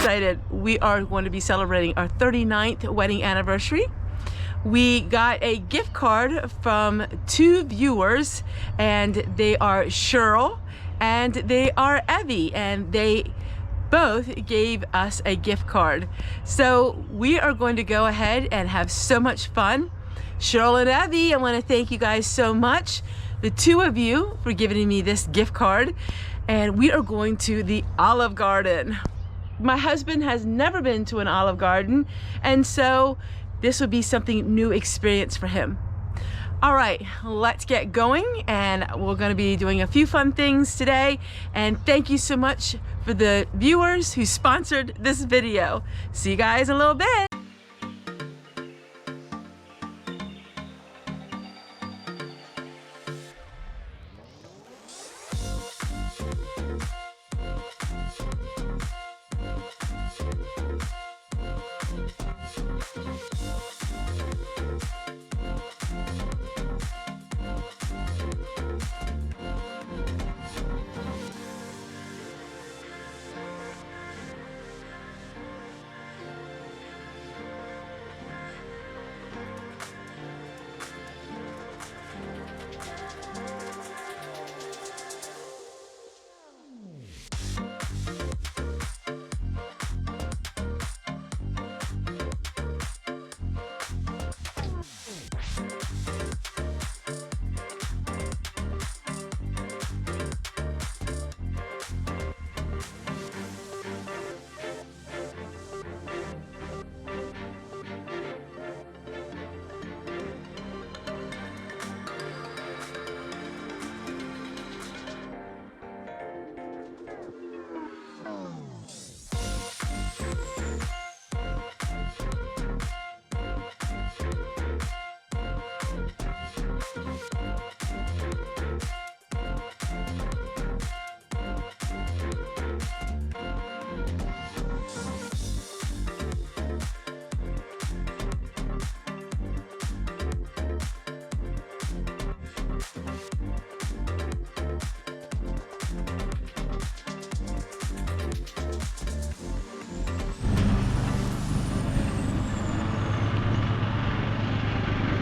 excited. We are going to be celebrating our 39th wedding anniversary. We got a gift card from 2 viewers, and they are Cheryl and they are Evie, and they both gave us a gift card. So we are going to go ahead and have so much fun. Cheryl and Evie, I want to thank you guys so much, the 2 of you, for giving me this gift card. And we are going to the Olive Garden. My husband has never been to an Olive Garden, and so this will be something new experience for him. All right, let's get going, and we're going to be doing a few fun things today. And thank you so much for the viewers who sponsored this video. See you guys in a little bit.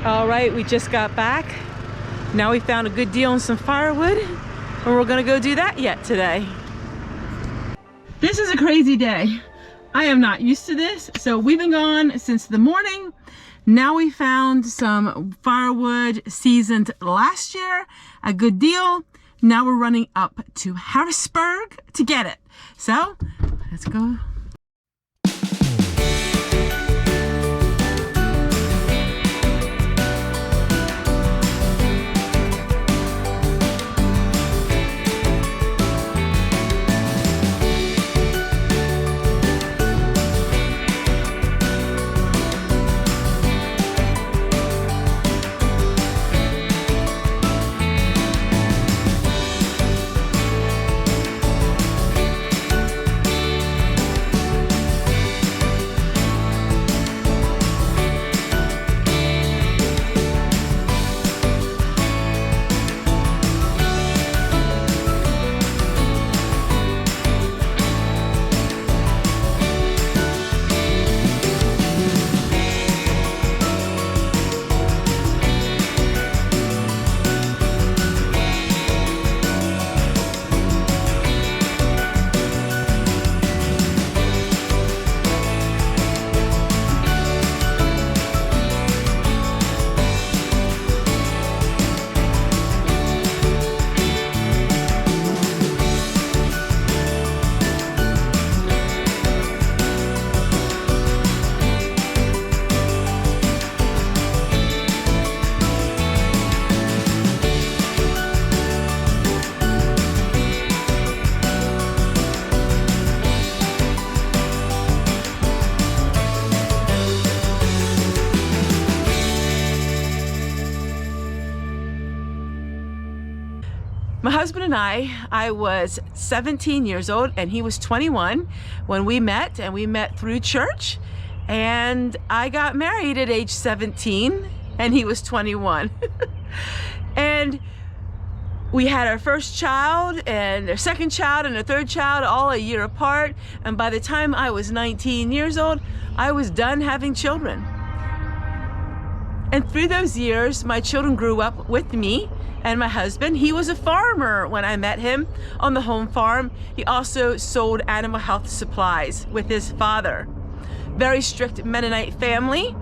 All right, we just got back. Now we found a good deal on some firewood, and we're gonna go do that yet today. This is a crazy day. I am not used to this. So we've been gone since the morning. Now we found some firewood seasoned last year, a good deal. Now we're running up to Harrisburg to get it. So let's go. My husband and I was 17 years old and he was 21 when we met, and we met through church. And I got married at age 17 and he was 21. And We had our first child and our second child and our third child all a year apart, and by the time I was 19 years old, I was done having children. And through those years, my children grew up with me and my husband. He was a farmer when I met him on the home farm. He also sold animal health supplies with his father. Very strict Mennonite family.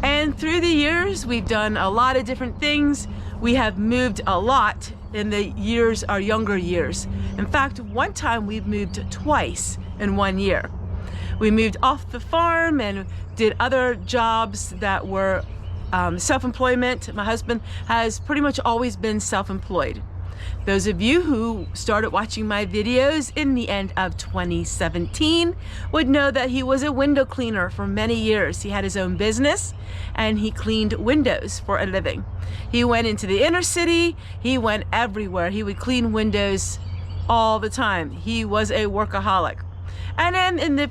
And through the years, we've done a lot of different things. We have moved a lot in the years, our younger years. In fact, one time we moved twice in 1 year. We moved off the farm and did other jobs that were self-employment. My husband has pretty much always been self-employed. Those of you who started watching my videos in the end of 2017 would know that he was a window cleaner for many years. He had his own business and he cleaned windows for a living. He went into the inner city, he went everywhere. He would clean windows all the time. He was a workaholic. And then in the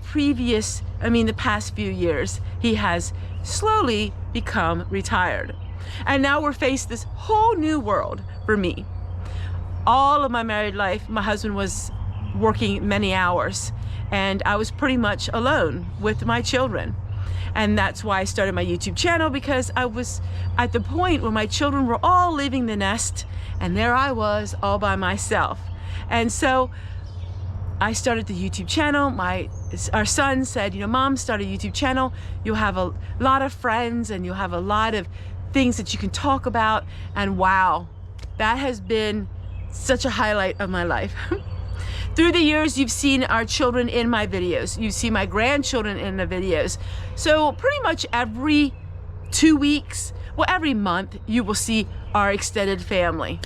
past few years, he has slowly become retired. And now we're faced this whole new world for me. All of my married life, my husband was working many hours and I was pretty much alone with my children. And that's why I started my YouTube channel, because I was at the point where my children were all leaving the nest and there I was all by myself. And so I started the YouTube channel. Our son said, you know, Mom, start a YouTube channel. You'll have a lot of friends and you'll have a lot of things that you can talk about. And wow, that has been such a highlight of my life. Through the years, you've seen our children in my videos. You see my grandchildren in the videos. So pretty much every 2 weeks, well, every month, you will see our extended family.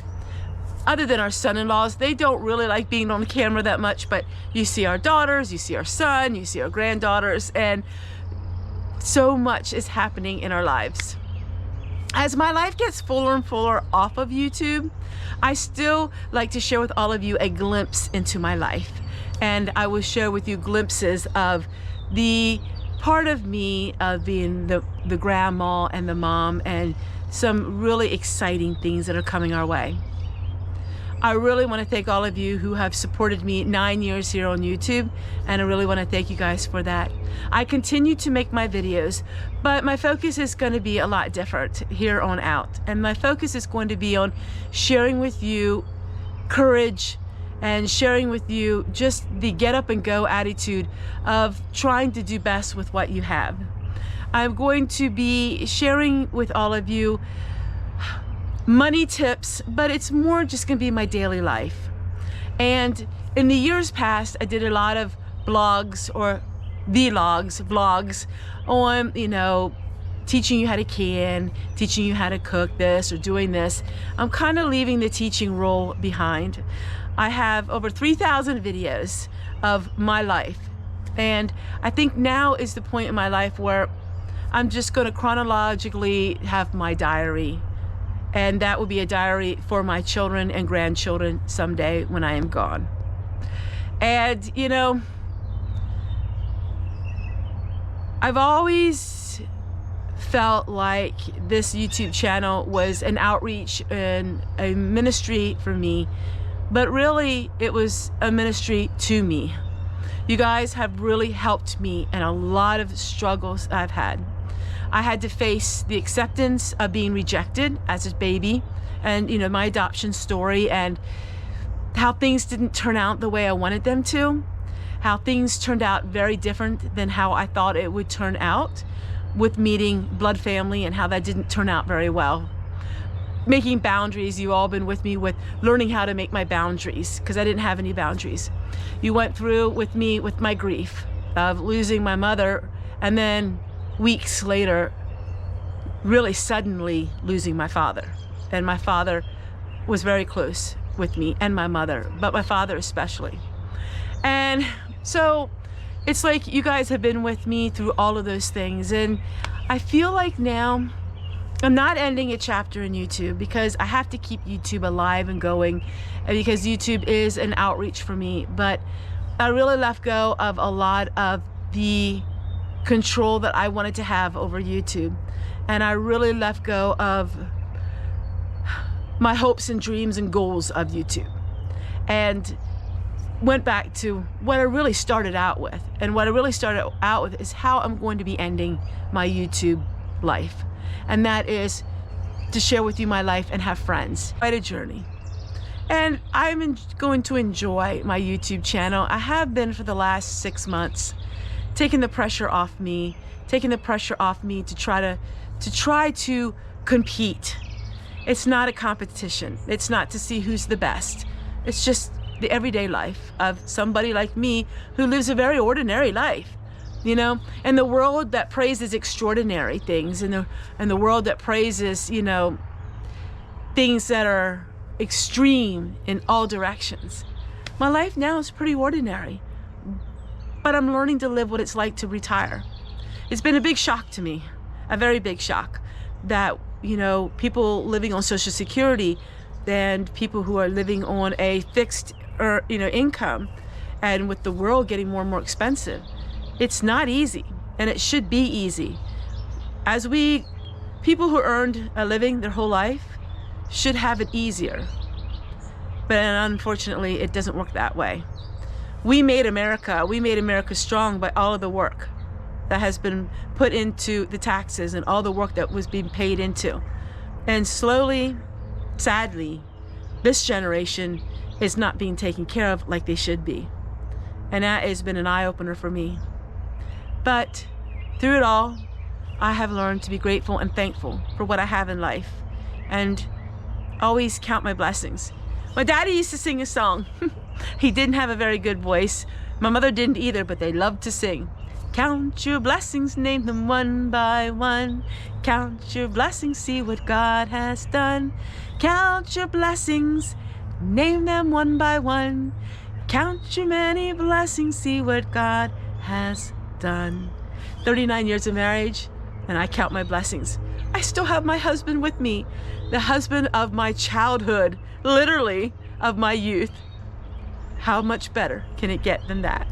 Other than our son-in-laws, they don't really like being on the camera that much, but you see our daughters, you see our son, you see our granddaughters, and so much is happening in our lives. As my life gets fuller and fuller off of YouTube, I still like to share with all of you a glimpse into my life. And I will share with you glimpses of the part of me of being the grandma and the mom, and some really exciting things that are coming our way. I really want to thank all of you who have supported me 9 years here on YouTube, and I really want to thank you guys for that. I continue to make my videos, but my focus is going to be a lot different here on out. And my focus is going to be on sharing with you courage and sharing with you just the get up and go attitude of trying to do best with what you have. I'm going to be sharing with all of you money tips, but it's more just gonna be my daily life. And in the years past, I did a lot of blogs or vlogs on, you know, teaching you how to can, teaching you how to cook this or doing this. I'm kind of leaving the teaching role behind. I have over 3,000 videos of my life. And I think now is the point in my life where I'm just gonna chronologically have my diary. And that will be a diary for my children and grandchildren someday when I am gone. And, you know, I've always felt like this YouTube channel was an outreach and a ministry for me, but really it was a ministry to me. You guys have really helped me in a lot of struggles I've had. I had to face the acceptance of being rejected as a baby, and you know, my adoption story, and how things didn't turn out the way I wanted them to, how things turned out very different than how I thought it would turn out with meeting blood family, and how that didn't turn out very well. Making boundaries, you all been with me with learning how to make my boundaries, because I didn't have any boundaries. You went through with me with my grief of losing my mother, and then weeks later, really suddenly losing my father. And my father was very close with me and my mother, but my father especially. And so it's like you guys have been with me through all of those things. And I feel like now I'm not ending a chapter in YouTube, because I have to keep YouTube alive and going, because YouTube is an outreach for me. But I really let go of a lot of the control that I wanted to have over YouTube, and I really let go of my hopes and dreams and goals of YouTube, and went back to what I really started out with. And what I really started out with is how I'm going to be ending my YouTube life. And that is to share with you my life and have friends. Quite a journey. And I'm going to enjoy my YouTube channel. I have been for the last 6 months, taking the pressure off me, to try to compete. It's not a competition. It's not to see who's the best. It's just the everyday life of somebody like me who lives a very ordinary life, you know, and the world that praises extraordinary things, and the world that praises, you know, things that are extreme in all directions. My life now is pretty ordinary, but I'm learning to live what it's like to retire. It's been a big shock to me, a very big shock, that, you know, people living on Social Security and people who are living on a fixed income, and with the world getting more and more expensive, it's not easy, and it should be easy. People who earned a living their whole life should have it easier, but unfortunately it doesn't work that way. We made America strong by all of the work that has been put into the taxes and all the work that was being paid into, and slowly, sadly, this generation is not being taken care of like they should be. And that has been an eye-opener for me. But through it all, I have learned to be grateful and thankful for what I have in life, and always count my blessings. My daddy used to sing a song. He didn't have a very good voice. My mother didn't either, but they loved to sing. Count your blessings, name them one by one. Count your blessings, see what God has done. Count your blessings, name them one by one. Count your many blessings, see what God has done. 39 years of marriage, and I count my blessings. I still have my husband with me, the husband of my childhood, literally of my youth. How much better can it get than that?